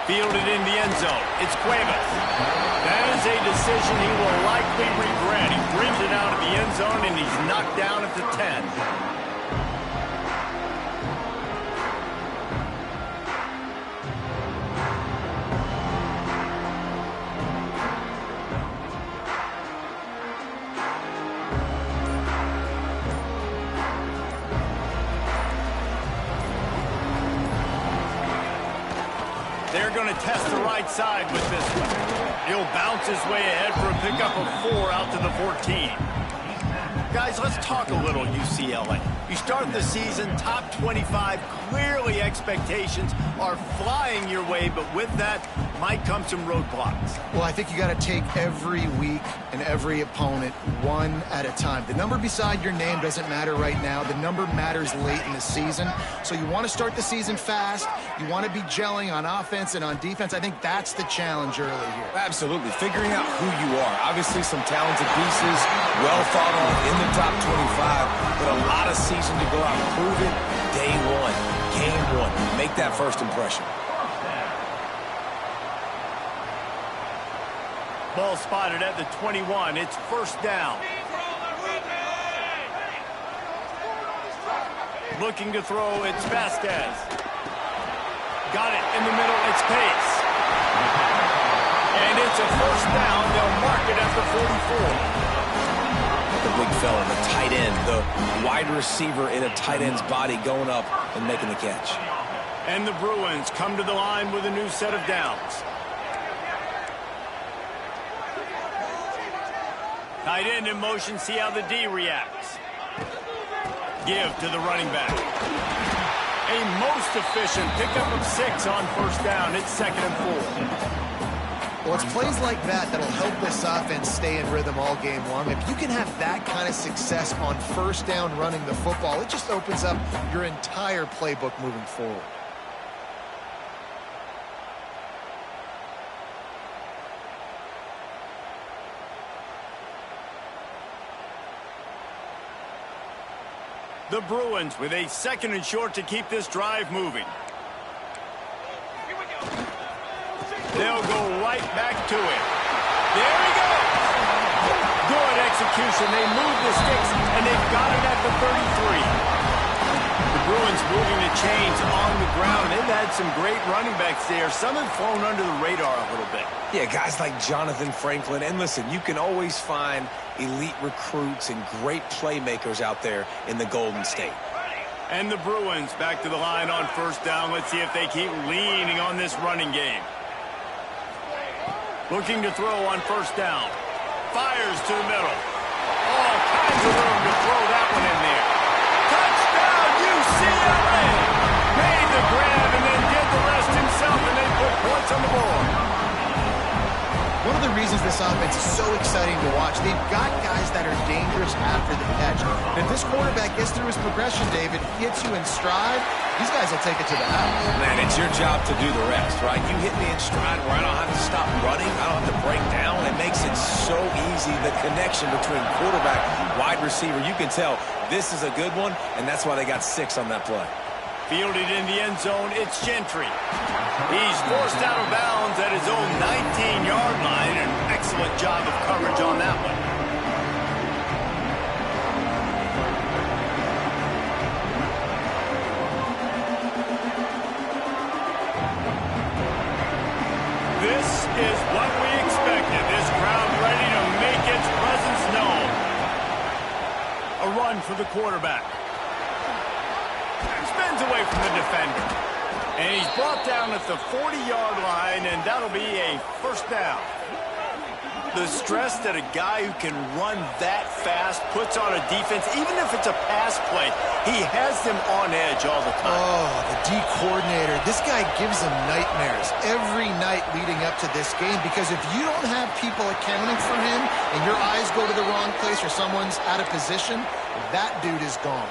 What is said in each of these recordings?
Fielded in the end zone. It's Cuevas. That is a decision he will likely regret. He brings it out of the end zone, and he's knocked down at the 10. They're going to test the right side with this one. He'll bounce his way ahead for a pickup of 4 out to the 14. Guys, let's talk a little UCLA. You start the season top 25. Clearly expectations are flying your way, but with that might come some roadblocks. Well, I think you got to take every week and every opponent one at a time. The number beside your name doesn't matter right now. The number matters late in the season. So you want to start the season fast. You want to be gelling on offense and on defense. I think that's the challenge early here. Absolutely. Figuring out who you are. Obviously some talented pieces, well thought of in the top 25, but a lot of season to go out and prove it. Day one, game one. Make that first impression. Ball spotted at the 21. It's first down. Looking to throw, it's Vasquez. Got it in the middle, it's Pace. And it's a first down. They'll mark it at the 44. The big fella, the tight end, the wide receiver in a tight end's body going up and making the catch. And the Bruins come to the line with a new set of downs. Tight end in motion, see how the D reacts. Give to the running back. A most efficient pickup of 6 on first down. It's 2nd and 4. Well, it's plays like that that'll help this offense stay in rhythm all game long. If you can have that kind of success on first down running the football, it just opens up your entire playbook moving forward. The Bruins with a 2nd and short to keep this drive moving. They'll go right back to it. There he goes. Good execution. They move the sticks, and they've got it at the 33. The Bruins moving the chains on the ground. They've had some great running backs there. Some have flown under the radar a little bit. Yeah, guys like Jonathan Franklin. And listen, you can always find elite recruits and great playmakers out there in the Golden State. And the Bruins back to the line on first down. Let's see if they keep leaning on this running game. Looking to throw on first down. Fires to the middle. All kinds of room to throw that one in there. Touchdown, UCLA! Made the grab and then did the rest himself, and they put points on the board. One of the reasons this offense is so exciting to watch, they've got guys that are dangerous after the catch. And if this quarterback gets through his progression, David, hits you in stride, these guys will take it to the house. Man, it's your job to do the rest, right? You hit me in stride where I don't have to stop running. I don't have to break down. It makes it so easy, the connection between quarterback, wide receiver. You can tell this is a good one, and that's why they got 6 on that play. Fielded in the end zone, it's Gentry. He's forced out of bounds at his own 19-yard line. An excellent job of coverage on that one. This is what we expected. This crowd ready to make its presence known. A run for the quarterback. Spins away from the defender. And he's brought down at the 40-yard line, and that'll be a first down. The stress that a guy who can run that fast puts on a defense, even if it's a pass play, he has them on edge all the time. Oh, the D coordinator. This guy gives them nightmares every night leading up to this game, because if you don't have people accounting for him and your eyes go to the wrong place or someone's out of position, that dude is gone.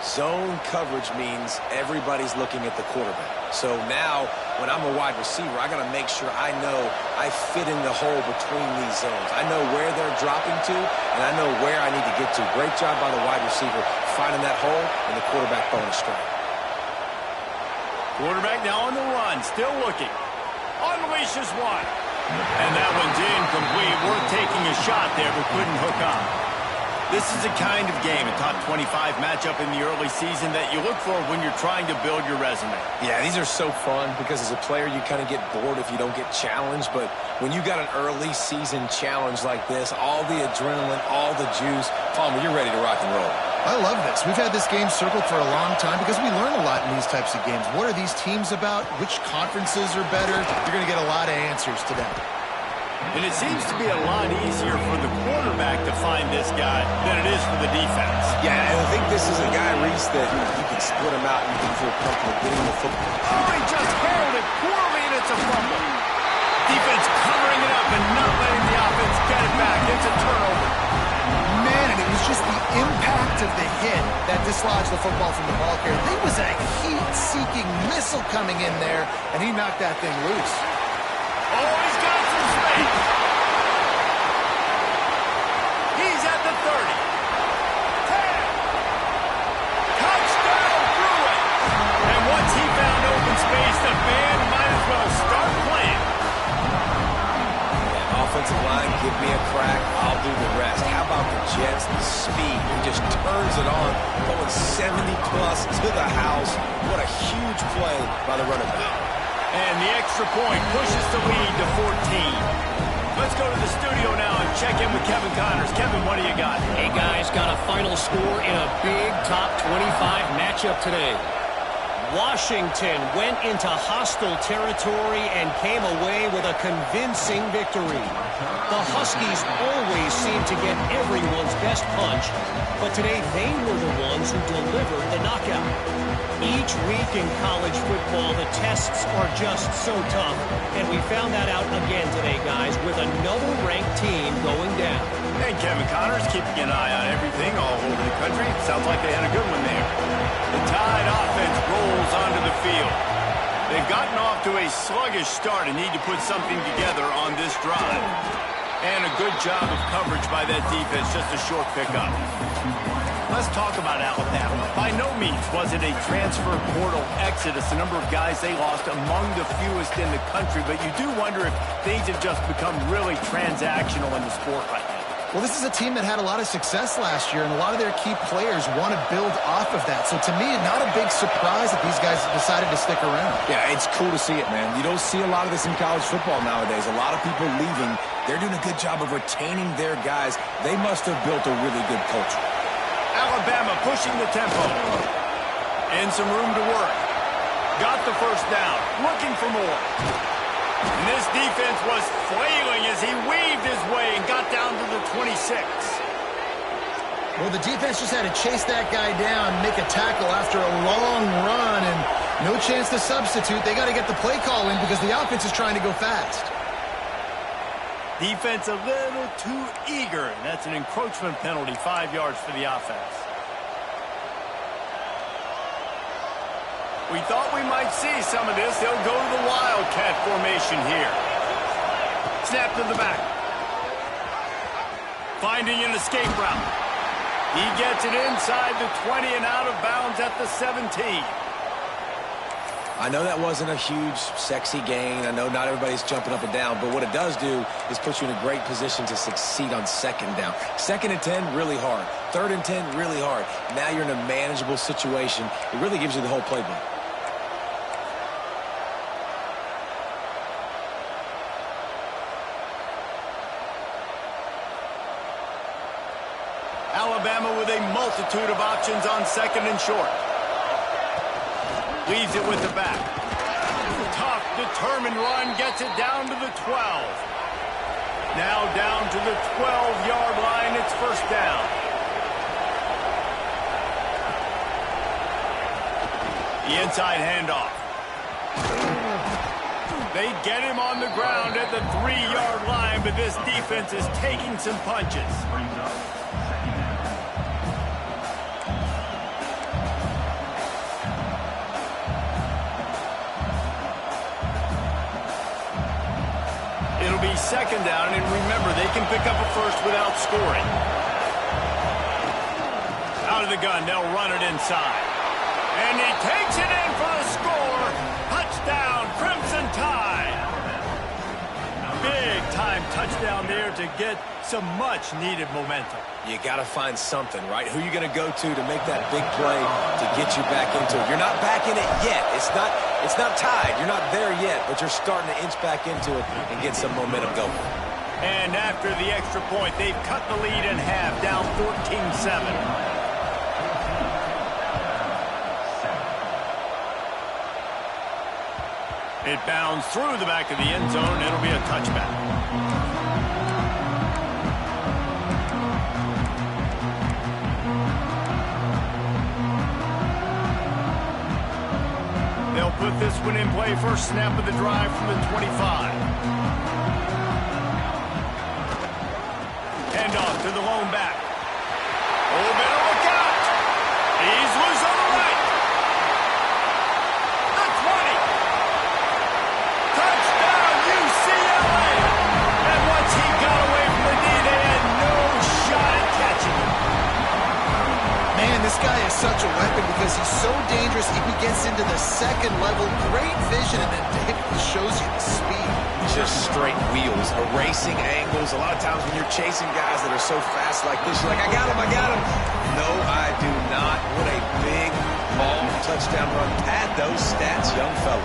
Zone coverage means everybody's looking at the quarterback. So now, when I'm a wide receiver, I got to make sure I know I fit in the hole between these zones. I know where they're dropping to, and I know where I need to get to. Great job by the wide receiver finding that hole, and the quarterback throwing a strike. Quarterback now on the run, still looking. Unleashes one. And that one's incomplete. Worth taking a shot there, but couldn't hook up. This is the kind of game, a top 25 matchup in the early season, that you look for when you're trying to build your resume. Yeah, these are so fun because as a player, you kind of get bored if you don't get challenged. But when you got an early season challenge like this, all the adrenaline, all the juice, Palmer, you're ready to rock and roll. I love this. We've had this game circled for a long time because we learn a lot in these types of games. What are these teams about? Which conferences are better? You're going to get a lot of answers today. And it seems to be a lot easier for the quarterback to find this guy than it is for the defense. Yeah, and I think this is a guy, Reese, that you can split him out and you can feel comfortable getting the football. Oh, he just handled it poorly, and it's a fumble. Defense covering it up and not letting the offense get it back. It's a turnover. Man, and it was just the impact of the hit that dislodged the football from the ball carrier. There was a heat-seeking missile coming in there, and he knocked that thing loose. Oh, he's got some space. He's at the 30. 10. Touchdown, Bruin. And once he found open space, the band might as well start playing. Offensive line, give me a crack, I'll do the rest. How about the Jets, the speed? He just turns it on, going 70-plus to the house. What a huge play by the running back. And the extra point pushes the lead to 14. Let's go to the studio now and check in with Kevin Connors. Kevin, what do you got? Hey, guys, got a final score in a big top 25 matchup today. Washington went into hostile territory and came away with a convincing victory. The Huskies always seem to get everyone's best punch, but today they were the ones who delivered the knockout. Each week in college football, the tests are just so tough, and we found that out again today, guys, with another ranked team going down. And Kevin Connors keeping an eye on everything all over the country. Sounds like they had a good one there. The Tide offense rolls onto the field. They've gotten off to a sluggish start and need to put something together on this drive. And a good job of coverage by that defense, just a short pickup. Let's talk about Alabama. By no means was it a transfer portal exodus, the number of guys they lost among the fewest in the country, but you do wonder if things have just become really transactional in the sport right now. Well, this is a team that had a lot of success last year, and a lot of their key players want to build off of that. So to me, not a big surprise that these guys decided to stick around. Yeah, it's cool to see it, man. You don't see a lot of this in college football nowadays. A lot of people leaving. They're doing a good job of retaining their guys. They must have built a really good culture. Alabama pushing the tempo. And some room to work. Got the first down. Looking for more. And this defense was flailing as he weaved his way and got down to the 26. Well, the defense just had to chase that guy down, make a tackle after a long run, and no chance to substitute. They got to get the play call in because the offense is trying to go fast. Defense a little too eager, and that's an encroachment penalty, 5 yards for the offense. We thought we might see some of this. They'll go to the Wildcat formation here. Snap to the back. Finding an escape route. He gets it inside the 20 and out of bounds at the 17. I know that wasn't a huge, sexy gain. I know not everybody's jumping up and down, but what it does do is put you in a great position to succeed on second down. 2nd and 10, really hard. 3rd and 10, really hard. Now you're in a manageable situation. It really gives you the whole playbook. Alabama with a multitude of options on 2nd and short. Leaves it with the back. Tough, determined run, gets it down to the 12. Now down to the 12-yard line, it's first down. The inside handoff. They get him on the ground at the 3-yard line, but this defense is taking some punches. It'll be 2nd down, and remember, they can pick up a first without scoring. Out of the gun, they'll run it inside. And he takes it in for a score. Crimson Tide. Big time touchdown there to get some much needed momentum. You got to find something, right? Who are you going to go to make that big play to get you back into it? You're not back in it yet. It's not tied. You're not there yet, but you're starting to inch back into it and get some momentum going. And after the extra point, they've cut the lead in half, down 14-7. It bounds through the back of the end zone. It'll be a touchback. They'll put this one in play. First snap of the drive from the 25. Hand off to the lone back. Oh, better look out. He's loose on the right. The 20. Touchdown, UCLA. And once he got away from the knee, they had no shot at catching him. Man, this guy is such a weapon because he's so dangerous. If he gets into the second level, great vision, and then it shows you the speed. Just straight wheels, erasing angles. A lot of times when you're chasing guys that are so fast like this, you're like, I got him. No, I do not. What a big ball touchdown run. Pad those stats, young fella.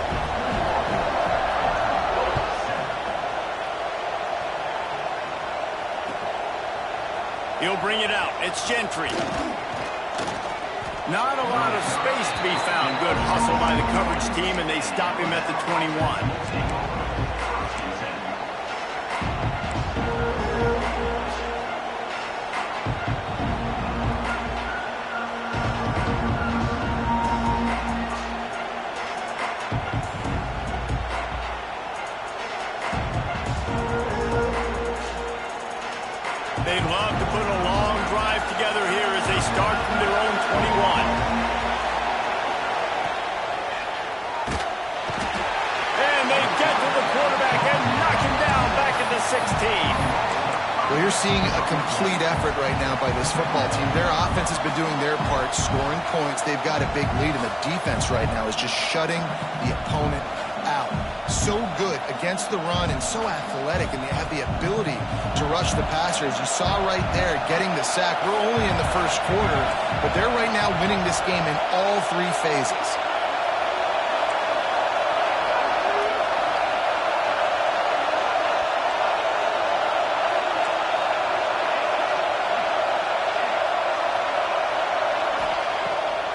He'll bring it out. It's Gentry. Not a lot of space to be found. Good hustle by the coverage team, and they stop him at the 21. They'd love to put a long drive together here as they start from their own 21. And they get to the quarterback and knock him down back at the 16. Well, you're seeing a complete effort right now by this football team. Their offense has been doing their part, scoring points. They've got a big lead, and the defense right now is just shutting the opponent out. So good against the run and so athletic, and they have the ability to rush the passer. As you saw right there, getting the sack. We're only in the first quarter, but they're right now winning this game in all three phases.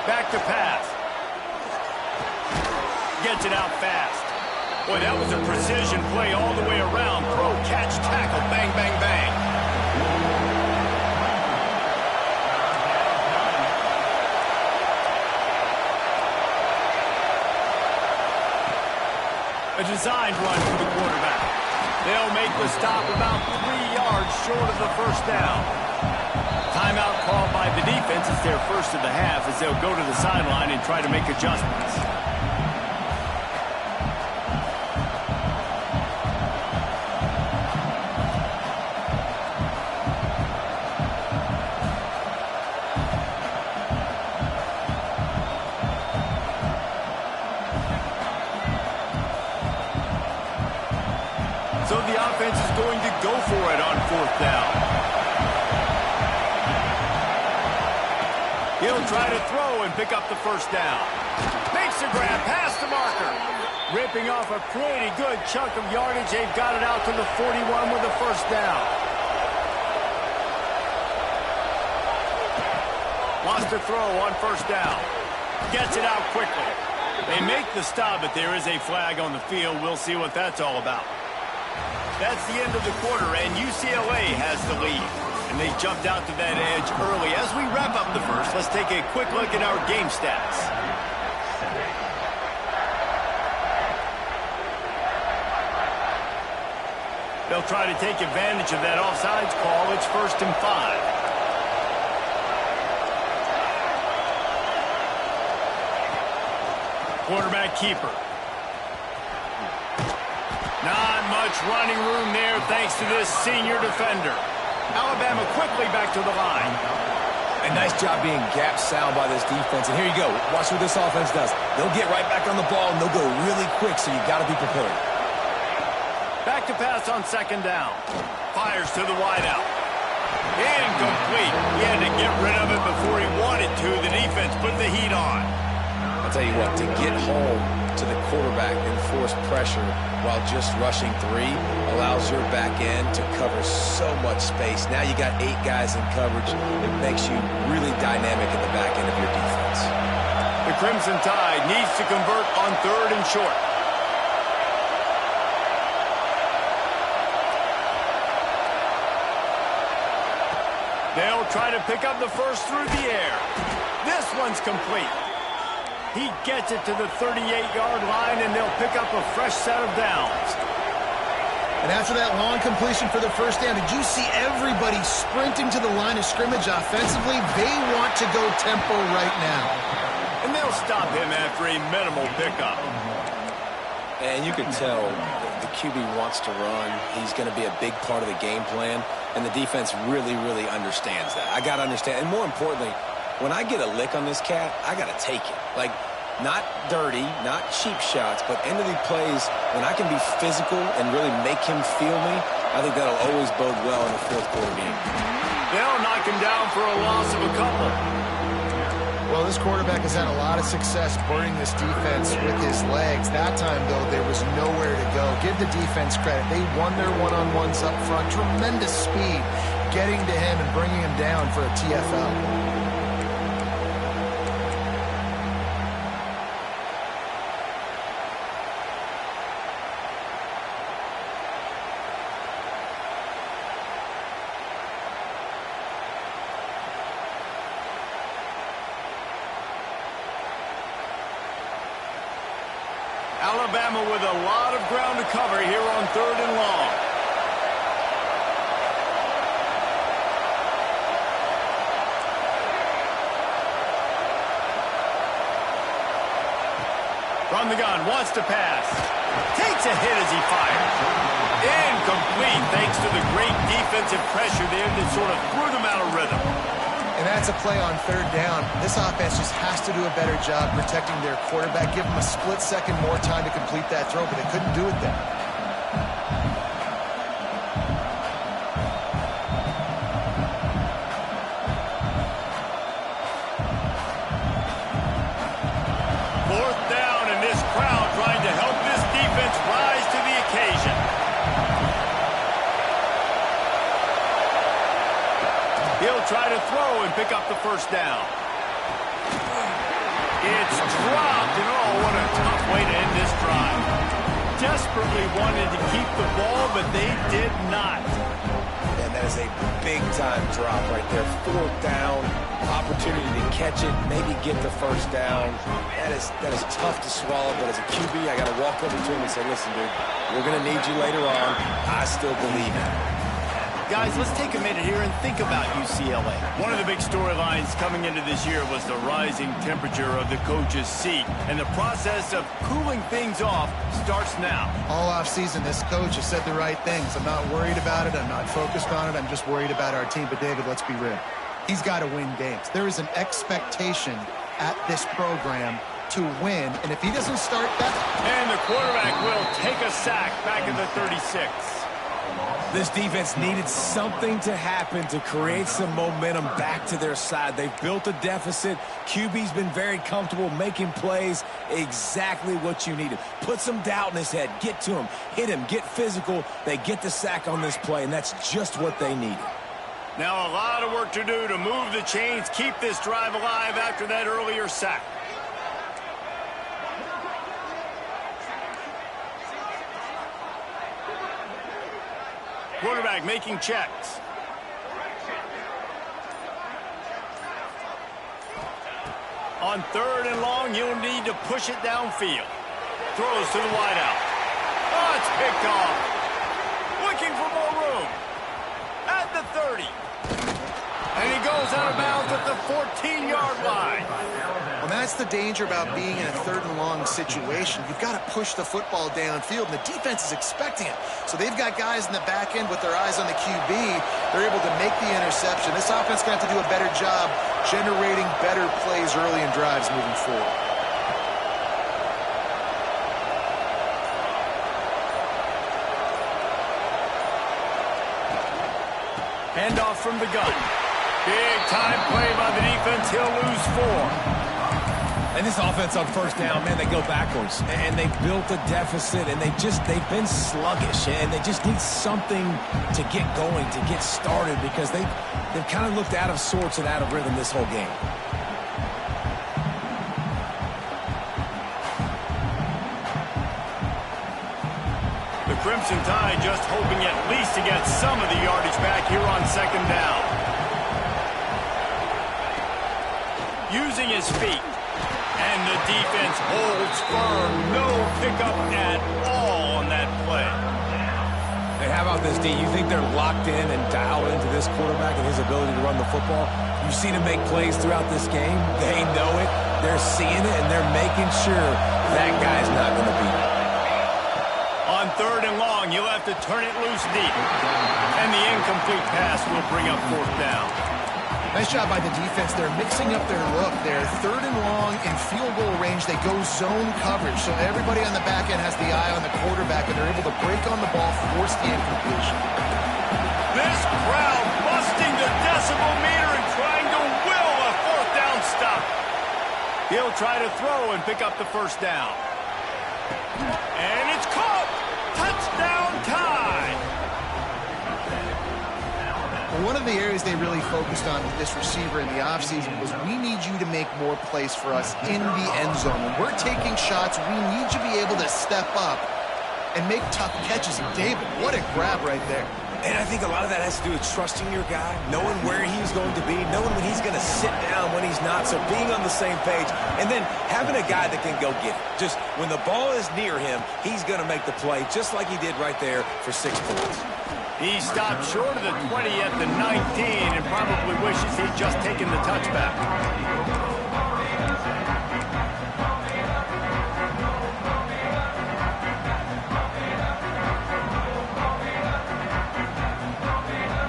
Back to pass. Gets it out fast. Boy, that was a precision play all the way around. Throw, catch, tackle, bang, bang, bang. A designed run for the quarterback. They'll make the stop about 3 yards short of the first down. Timeout called by the defense. It's their first of the half as they'll go to the sideline and try to make adjustments. So the offense is going to go for it on fourth down. He'll try to throw and pick up the first down. Makes the grab past the marker. Ripping off a pretty good chunk of yardage. They've got it out to the 41 with the first down. Wants to throw on first down. Gets it out quickly. They make the stop, but there is a flag on the field. We'll see what that's all about. That's the end of the quarter, and UCLA has the lead. And they jumped out to that edge early. As we wrap up the first, let's take a quick look at our game stats. They'll try to take advantage of that offsides call. It's 1st and 5. Quarterback keeper. Not much running room there thanks to this senior defender. Alabama quickly back to the line. And nice job being gap sound by this defense. And here you go. Watch what this offense does. They'll get right back on the ball, and they'll go really quick, so you got to be prepared. Back to pass on second down. Fires to the wideout. Incomplete. He had to get rid of it before he wanted to. The defense put the heat on. I'll tell you what, to get home to the quarterback and force pressure while just rushing 3 allows your back end to cover so much space. Now you got 8 guys in coverage. It makes you really dynamic in the back end of your defense. The Crimson Tide needs to convert on 3rd and short. They'll try to pick up the first through the air. This one's complete. He gets it to the 38-yard line, and they'll pick up a fresh set of downs. And after that long completion for the first down, did you see everybody sprinting to the line of scrimmage offensively? They want to go tempo right now. And they'll stop him after a minimal pickup. And you can tell the QB wants to run. He's going to be a big part of the game plan, and the defense really, really understands that. I got to understand, and more importantly, when I get a lick on this cat, I got to take it. Like, not dirty, not cheap shots, but end of the plays, when I can be physical and really make him feel me, I think that'll always bode well in the 4th quarter game. They'll knock him down for a loss of a couple. Well, this quarterback has had a lot of success burning this defense with his legs. That time, though, there was nowhere to go. Give the defense credit. They won their one-on-ones up front. Tremendous speed getting to him and bringing him down for a TFL. Alabama with a lot of ground to cover here on 3rd and long. From the gun, wants to pass. Takes a hit as he fires. Incomplete thanks to the great defensive pressure there that sort of threw them out of rhythm. And that's a play on 3rd down. This offense just has to do a better job protecting their quarterback. Give them a split second more time to complete that throw, but they couldn't do it there. Fourth down, and this crowd trying to help this defense rise to the occasion. He'll try to throw and pick up the first down. It's dropped, and oh, what a tough way to end this drive. Desperately wanted to keep the ball, but they did not. And that is a big-time drop right there. 4th down, opportunity to catch it, maybe get the first down. That is tough to swallow, but as a QB, I got to walk over to him and say, listen, dude, we're going to need you later on. I still believe in it. Guys, let's take a minute here and think about UCLA. One of the big storylines coming into this year was the rising temperature of the coach's seat, and the process of cooling things off starts now. All offseason, this coach has said the right things. I'm not worried about it. I'm not focused on it. I'm just worried about our team. But, David, let's be real. He's got to win games. There is an expectation at this program to win, and if he doesn't start that... And the quarterback will take a sack back in the 36. This defense needed something to happen to create some momentum back to their side. They've built a deficit. QB's been very comfortable making plays. Exactly what you needed. Put some doubt in his head. Get to him. Hit him. Get physical. They get the sack on this play, and that's just what they needed. Now a lot of work to do to move the chains, keep this drive alive after that earlier sack. Quarterback making checks. On 3rd and long, you'll need to push it downfield. Throws to the wideout. Oh, it's picked off. Looking for more room. At the 30. And he goes out of bounds at the 14-yard line. Well, that's the danger about being in a 3rd and long situation. You've got to push the football downfield, and the defense is expecting it. So they've got guys in the back end with their eyes on the QB. They're able to make the interception. This offense is going to have to do a better job generating better plays early in drives moving forward. Handoff from the gun. Big time play by the defense. He'll lose 4. And this offense on 1st down, man, they go backwards. And they built a deficit, and they've been sluggish. And they just need something to get going, to get started, because they've kind of looked out of sorts and out of rhythm this whole game. The Crimson Tide just hoping at least to get some of the yardage back here on 2nd down. Using his feet. And the defense holds firm. No pickup at all on that play. And how about this, D? You think they're locked in and dialed into this quarterback and his ability to run the football? You've seen him make plays throughout this game. They know it. They're seeing it, and they're making sure that guy's not going to beat him. On 3rd and long, you'll have to turn it loose deep. And the incomplete pass will bring up 4th down. Nice job by the defense. They're mixing up their look. They're 3rd and long in field goal range. They go zone coverage. So everybody on the back end has the eye on the quarterback, and they're able to break on the ball, force the incompletion. This crowd busting the decibel meter and trying to will a 4th down stop. He'll try to throw and pick up the 1st down. And it's caught. Touchdown tie. One of the areas they really focused on with this receiver in the offseason was, we need you to make more plays for us in the end zone. When we're taking shots, we need you to be able to step up and make tough catches. And David, what a grab right there. And I think a lot of that has to do with trusting your guy, knowing where he's going to be, knowing when he's going to sit down, when he's not, so being on the same page, and then having a guy that can go get it. Just when the ball is near him, he's going to make the play, just like he did right there for 6 points. He stopped short of the 20 at the 19 and probably wishes he'd just taken the touchback.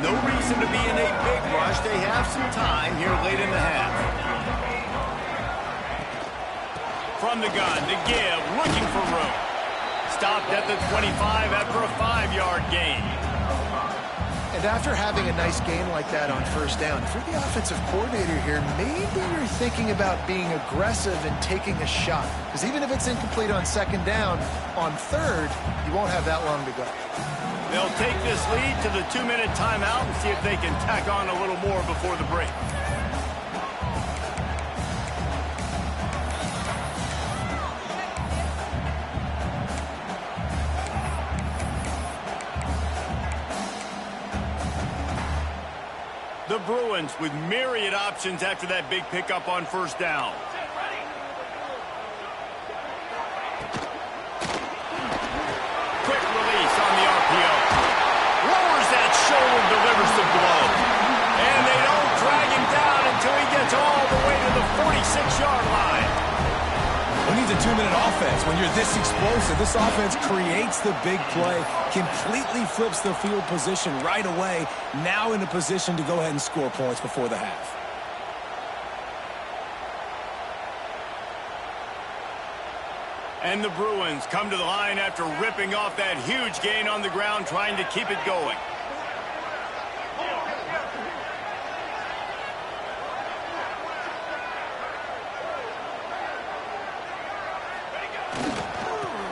No reason to be in a big rush. They have some time here late in the half. From the gun to give, looking for room. Stopped at the 25 after a 5-yard gain. And after having a nice game like that on 1st down, if you're the offensive coordinator here, maybe you're thinking about being aggressive and taking a shot. Because even if it's incomplete on 2nd down, on 3rd, you won't have that long to go. They'll take this lead to the 2-minute timeout and see if they can tack on a little more before the break. The Bruins with myriad options after that big pickup on 1st down. Quick release on the RPO. Lowers that shoulder, delivers the blow. And they don't drag him down until he gets all the way to the 46-yard line. Who needs a 2-minute offense? When you're this explosive, this offense creates the big play, completely flips the field position right away, now in a position to go ahead and score points before the half. And the Bruins come to the line after ripping off that huge gain on the ground, trying to keep it going.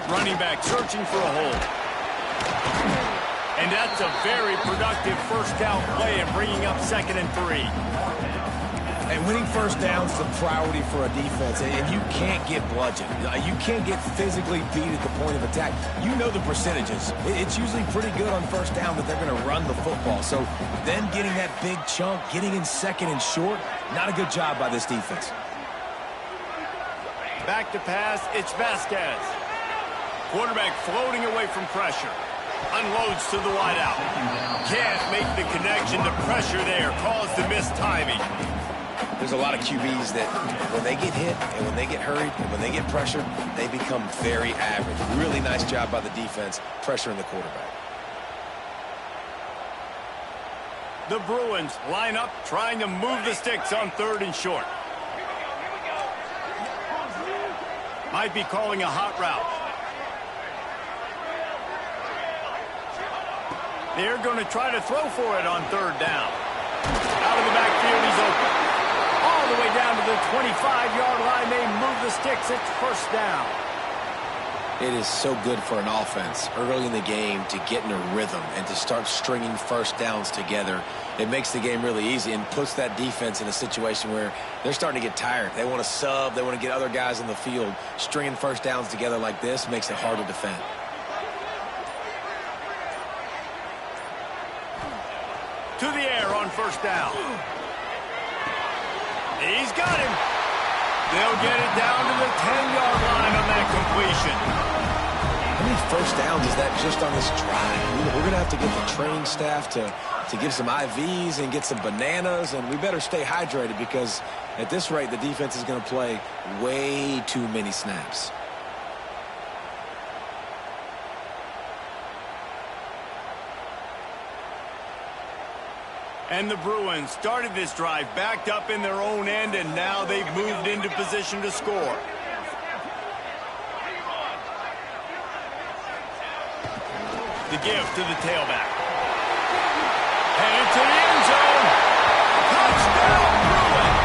Running back searching for a hole. And that's a very productive 1st down play and bringing up 2nd and 3. And winning 1st downs is a priority for a defense, and you can't get bludgeoned. You can't get physically beat at the point of attack. You know the percentages. It's usually pretty good on 1st down that they're going to run the football. So them getting that big chunk, getting in 2nd and short, not a good job by this defense. Back to pass, it's Vasquez. Quarterback floating away from pressure. Unloads to the wideout. Can't make the connection to pressure there. Caused the missed timing. There's a lot of QBs that when they get hit and when they get hurried and when they get pressured, they become very average. Really nice job by the defense pressuring the quarterback. The Bruins line up trying to move the sticks on 3rd and short. Might be calling a hot route. They're going to try to throw for it on 3rd down. Out of the backfield, he's open. All the way down to the 25-yard line. They move the sticks. It's 1st down. It is so good for an offense early in the game to get in a rhythm and to start stringing 1st downs together. It makes the game really easy and puts that defense in a situation where they're starting to get tired. They want to sub. They want to get other guys in the field. Stringing 1st downs together like this makes it hard to defend. To the air on 1st down. He's got him. They'll get it down to the 10-yard line on that completion. How many 1st downs is that just on this drive? We're going to have to get the training staff to give some IVs and get some bananas, and we better stay hydrated because at this rate, the defense is going to play way too many snaps. And the Bruins started this drive backed up in their own end, and now they've moved into position to score. The give to the tailback. Headed to the end zone. Touchdown, Bruins!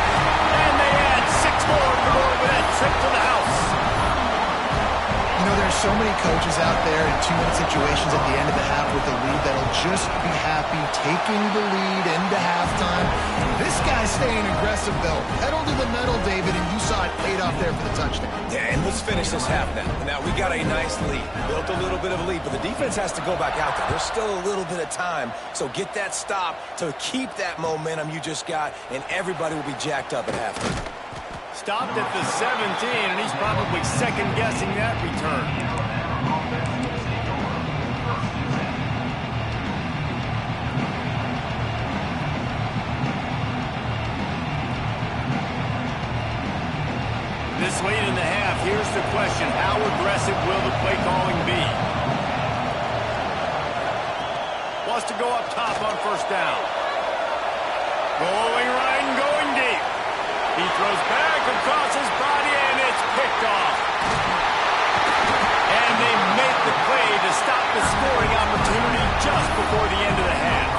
And they add 6 more to the board with that trip to the house. You know, there's so many coaches out there in 2-minute situations at the end of the half with the lead that'll just be happy taking the lead into halftime. This guy's staying aggressive, though. Pedal to the metal, David, and you saw it paid off there for the touchdown. Yeah, and let's finish this half now. Now, we got a nice lead. Built a little bit of a lead, but the defense has to go back out there. There's still a little bit of time, so get that stop to keep that momentum you just got, and everybody will be jacked up at halftime. Stopped at the 17, and he's probably second-guessing that return. This late in the half, here's the question. How aggressive will the play calling be? Wants to go up top on 1st down. Rolling right and going deep. He throws back across his body, and it's picked off. And they make the play to stop the scoring opportunity just before the end of the half.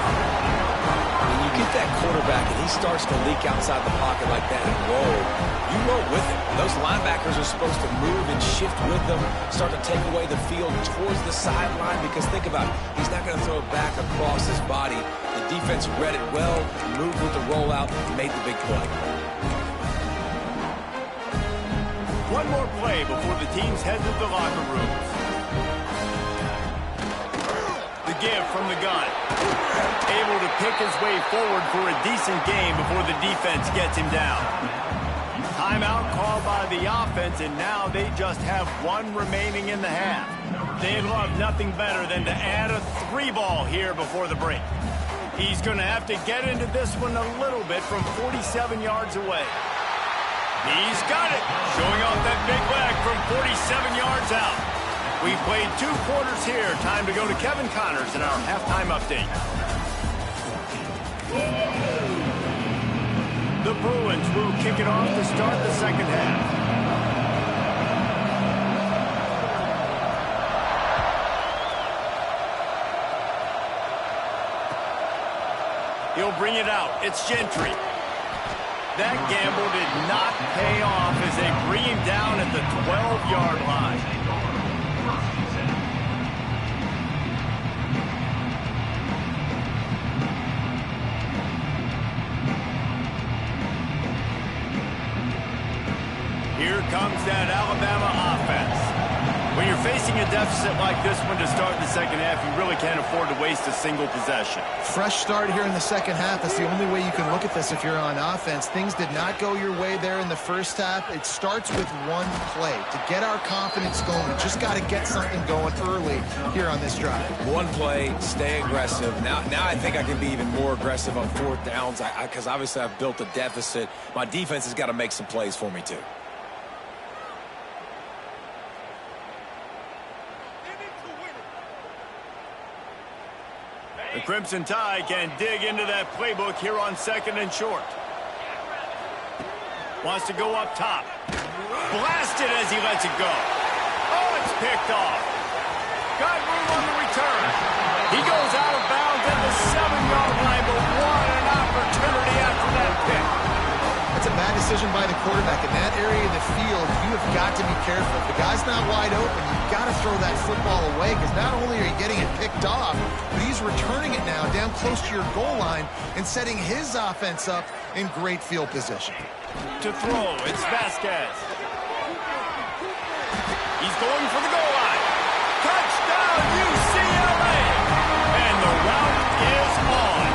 When you get that quarterback and he starts to leak outside the pocket like that and roll, you roll with him. Those linebackers are supposed to move and shift with them, start to take away the field towards the sideline, because think about it, he's not going to throw it back across his body. The defense read it well, moved with the rollout, and made the big play. One more play before the teams head to the locker rooms. The give from the gun. Able to pick his way forward for a decent game before the defense gets him down. Timeout called by the offense, and now they just have 1 remaining in the half. They'd love nothing better than to add a 3-ball here before the break. He's going to have to get into this one a little bit from 47 yards away. He's got it, showing off that big leg from 47 yards out. We played 2 quarters here. Time to go to Kevin Connors in our halftime update. The Bruins will kick it off to start the second half. He'll bring it out. It's Gentry. That gamble did not pay off as they bring him down at the 12-yard line. Here comes that Alabama offense. When you're facing a deficit like this one to start the second half, you really can't afford to waste a single possession. Fresh start here in the second half. That's the only way you can look at this if you're on offense. Things did not go your way there in the first half. It starts with one play. To get our confidence going, we just got to get something going early here on this drive. One play, stay aggressive. Now I think I can be even more aggressive on fourth downs because obviously I've built a deficit. My defense has got to make some plays for me too. The Crimson Tide can dig into that playbook here on second and short. Wants to go up top. Blasted as he lets it go. Oh, it's picked off. Got room on the return. He goes out of bounds at the 7-yard line, but what an opportunity after that pick. That's a bad decision by the quarterback. In that area of the field, you have got to be careful. If the guy's not wide open, you've got to throw that football away because not only are you getting it picked off, but he's returning it now down close to your goal line and setting his offense up in great field position. To throw, it's Vasquez. He's going for the goal line. Touchdown, UCLA! And the route is on.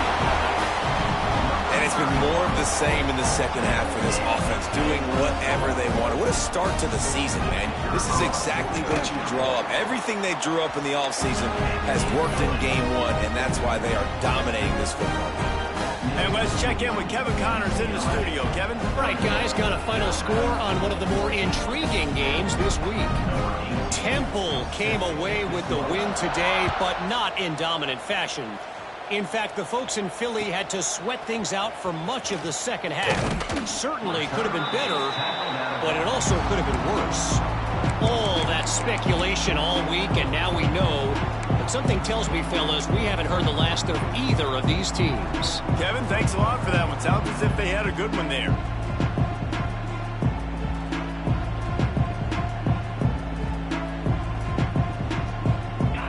And it's been more of the same in the second half for this offense, doing whatever they want. What a start to the season, man. This is exactly what you draw up. Everything they drew up in the offseason has worked in game one, and that's why they are dominating this football game. And let's check in with Kevin Connors in the studio. Kevin? Right, guys, got a final score on one of the more intriguing games this week. Temple came away with the win today, but not in dominant fashion. In fact, the folks in Philly had to sweat things out for much of the second half. Certainly could have been better, but it also could have been worse. All that speculation all week, and now we know. But something tells me, fellas, we haven't heard the last of either of these teams. Kevin, thanks a lot for that one. Sounds as if they had a good one there.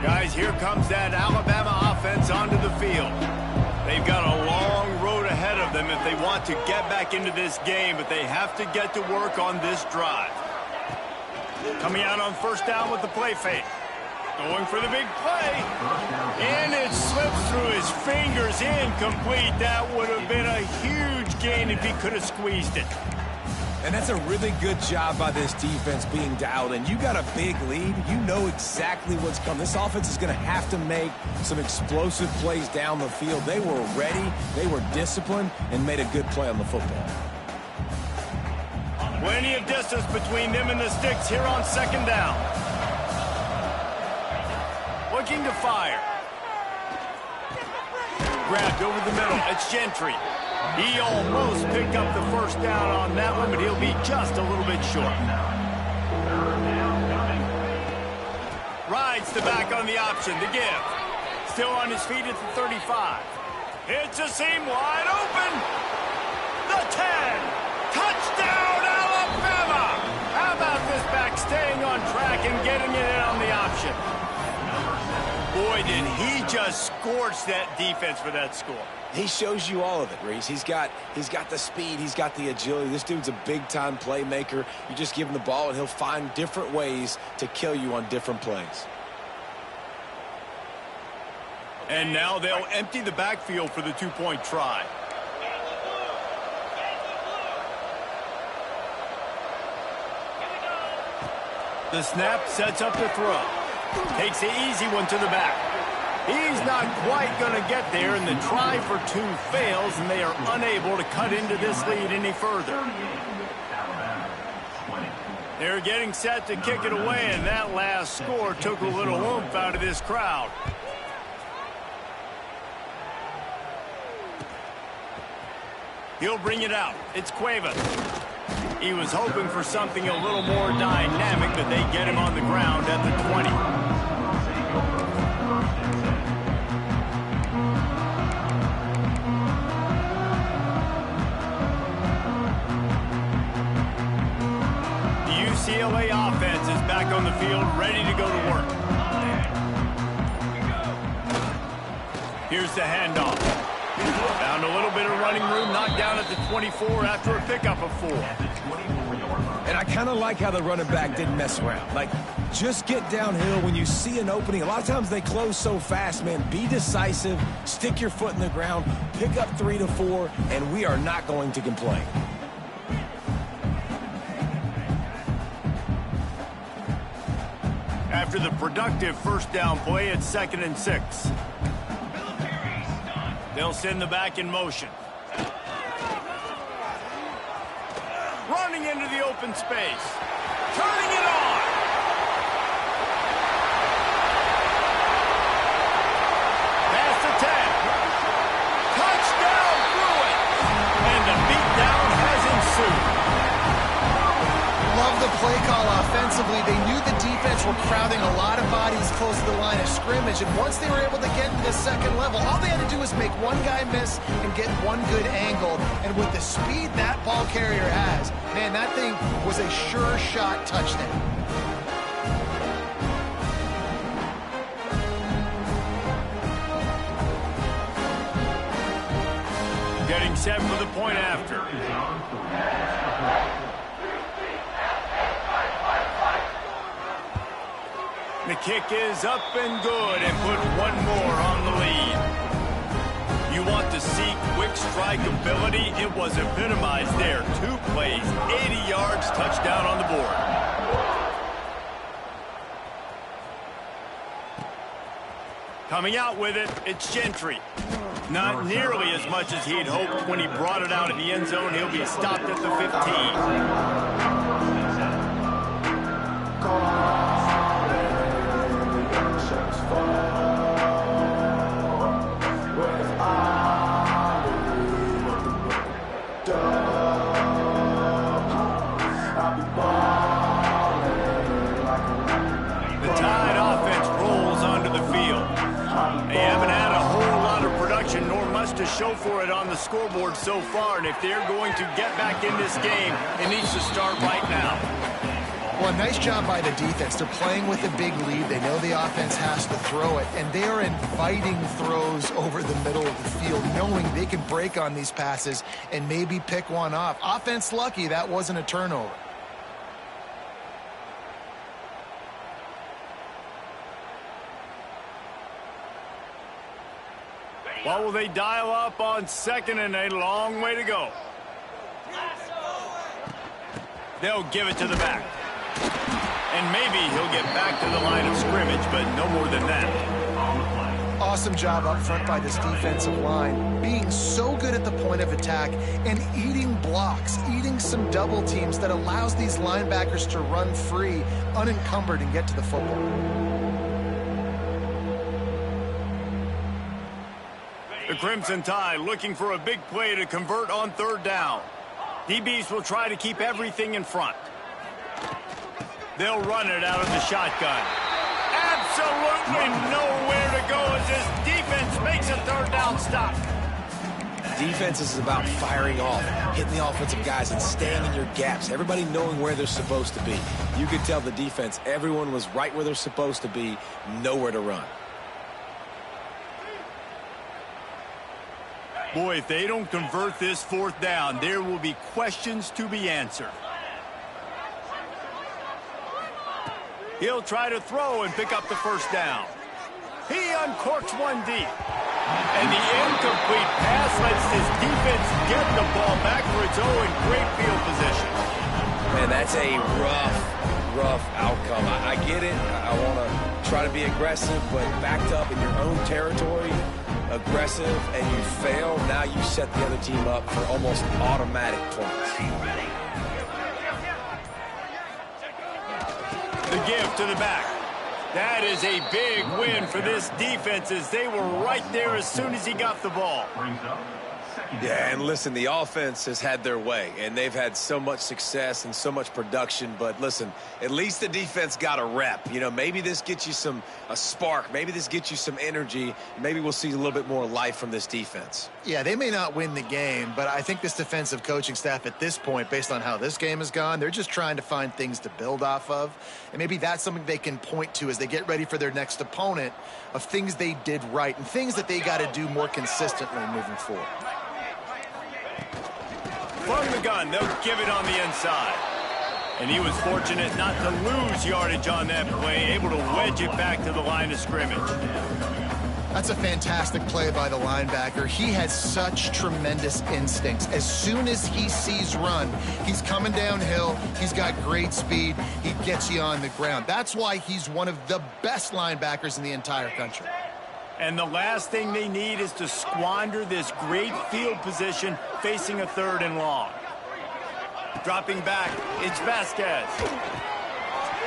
Guys, here comes that Alabama offense onto the field. They've got a long road ahead of them if they want to get back into this game, but they have to get to work on this drive. Coming out on first down with the play fake. Going for the big play. And it slips through his fingers, incomplete. That would have been a huge gain if he could have squeezed it. And that's a really good job by this defense being dialed in. You got a big lead. You know exactly what's coming. This offense is going to have to make some explosive plays down the field. They were ready, they were disciplined, and made a good play on the football. Plenty of distance between them and the sticks here on second down. Looking to fire. Grabbed over the middle. It's Gentry. He almost picked up the first down on that one, but he'll be just a little bit short. Rides the back on the option to give. Still on his feet at the 35. It's a seam wide open. The 10. Touchdown, Alabama! How about this back staying on track and getting it in on the option? Boy, did he just scorch that defense for that score. He shows you all of it, Reese. He's got the speed. He's got the agility. This dude's a big-time playmaker. You just give him the ball, and he'll find different ways to kill you on different plays. And now they'll empty the backfield for the two-point try. The snap sets up the throw. Takes the easy one to the back. He's not quite going to get there, and the try for two fails, and they are unable to cut into this lead any further. They're getting set to kick it away, and that last score took a little oomph out of this crowd. He'll bring it out. It's Cuevas. He was hoping for something a little more dynamic, but they get him on the ground at the 20. UCLA offense is back on the field, ready to go to work. Here's the handoff. Found a little bit of running room, knocked down at the 24 after a pickup of 4. And I kind of like how the running back didn't mess around. Like, just get downhill when you see an opening. A lot of times they close so fast, man. Be decisive, stick your foot in the ground, pick up 3 to 4, and we are not going to complain. After the productive first down play, it's 2nd and 6. They'll send the back in motion. Running into the open space. Turning it on. Pass attempt. Touchdown Bruins. And the beatdown has ensued. Love the play call offensively. They knew the defense were crowding a lot of bodies close to the line of scrimmage, and once they were able to get into the second level, all they had to do was make one guy miss and get one good angle. And with the speed that ball carrier has, man, that thing was a sure shot touchdown. Getting set for the point after. The kick is up and good and put one more on the lead. You want to see quick strike ability? It was epitomized there. 2 plays, 80 yards, touchdown on the board. Coming out with it, it's Gentry. Not nearly as much as he'd hoped when he brought it out in the end zone. He'll be stopped at the 15. To show for it on the scoreboard so far, and if they're going to get back in this game, it needs to start right now. Well, nice job by the defense. They're playing with a big lead. They know the offense has to throw it, and they are inviting throws over the middle of the field, knowing they can break on these passes and maybe pick one off. Offense lucky that wasn't a turnover. What will they dial up on 2nd and a long way to go? They'll give it to the back. And maybe he'll get back to the line of scrimmage, but no more than that. Awesome job up front by this defensive line, being so good at the point of attack and eating blocks, eating some double teams that allows these linebackers to run free, unencumbered, and get to the football. The Crimson Tide looking for a big play to convert on 3rd down. DBs will try to keep everything in front. They'll run it out of the shotgun. Absolutely nowhere to go as this defense makes a 3rd down stop. Defense is about firing off, hitting the offensive guys and staying in your gaps. Everybody knowing where they're supposed to be. You could tell the defense, everyone was right where they're supposed to be, nowhere to run. Boy, if they don't convert this 4th down, there will be questions to be answered. He'll try to throw and pick up the 1st down. He uncorks one deep. And the incomplete pass lets this defense get the ball back for its own great field position. Man, that's a rough outcome. I get it. I want to try to be aggressive, but backed up in your own territory, aggressive, and you fail, now you set the other team up for almost automatic points. The give to the back. That is a big win for this defense as they were right there as soon as he got the ball. Yeah, and listen, the offense has had their way, and they've had so much success and so much production. But listen, at least the defense got a rep. You know, maybe this gets you a spark. Maybe this gets you some energy. Maybe we'll see a little bit more life from this defense. Yeah, they may not win the game, but I think this defensive coaching staff at this point, based on how this game has gone, they're just trying to find things to build off of. And maybe that's something they can point to as they get ready for their next opponent, of things they did right and things that they got to do more consistently moving forward. From the gun, they'll give it on the inside. And he was fortunate not to lose yardage on that play, able to wedge it back to the line of scrimmage. That's a fantastic play by the linebacker. He has such tremendous instincts. As soon as he sees run, he's coming downhill. He's got great speed. He gets you on the ground. That's why he's one of the best linebackers in the entire country. And the last thing they need is to squander this great field position facing a 3rd and long. Dropping back, it's Vasquez.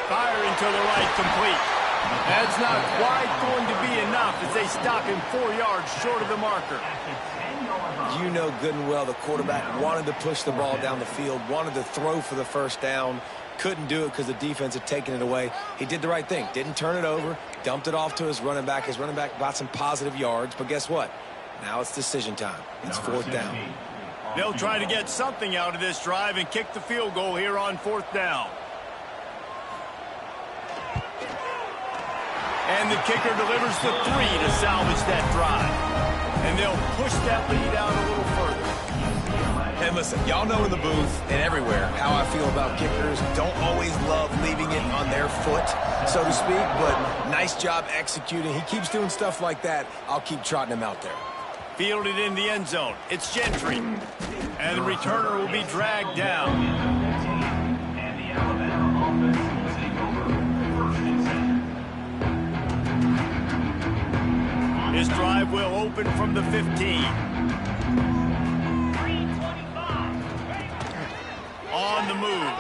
Firing to the right, complete. That's not quite going to be enough as they stop him 4 yards short of the marker. You know good and well the quarterback wanted to push the ball down the field, wanted to throw for the first down, couldn't do it because the defense had taken it away. He did the right thing, didn't turn it over, dumped it off to his running back. His running back got some positive yards, but guess what? Now it's decision time. It's 4th down. They'll try to get something out of this drive and kick the field goal here on 4th down. And the kicker delivers the 3 to salvage that drive. And they'll push that lead out a little further. And listen, y'all know in the booth and everywhere how I feel about kickers. Don't always love leaving it on their foot, so to speak, but nice job executing. He keeps doing stuff like that. I'll keep trotting him out there. Fielded in the end zone. It's Gentry. And the returner will be dragged down. His drive will open from the 15. On the move.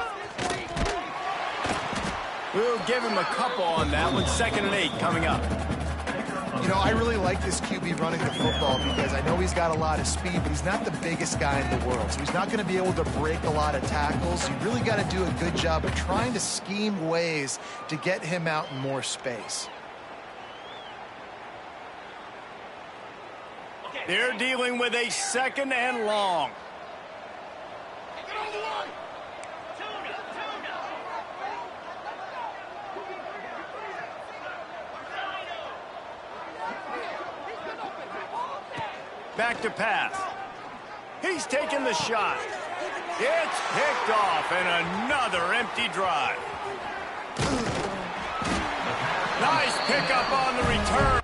We'll give him a couple on that one. 2nd and 8 coming up. You know, I really like this QB running the football because I know he's got a lot of speed, but he's not the biggest guy in the world. So he's not going to be able to break a lot of tackles. You really got to do a good job of trying to scheme ways to get him out in more space. They're dealing with a 2nd and long. Back to pass. He's taking the shot. It's picked off, and another empty drive. Nice pickup on the return.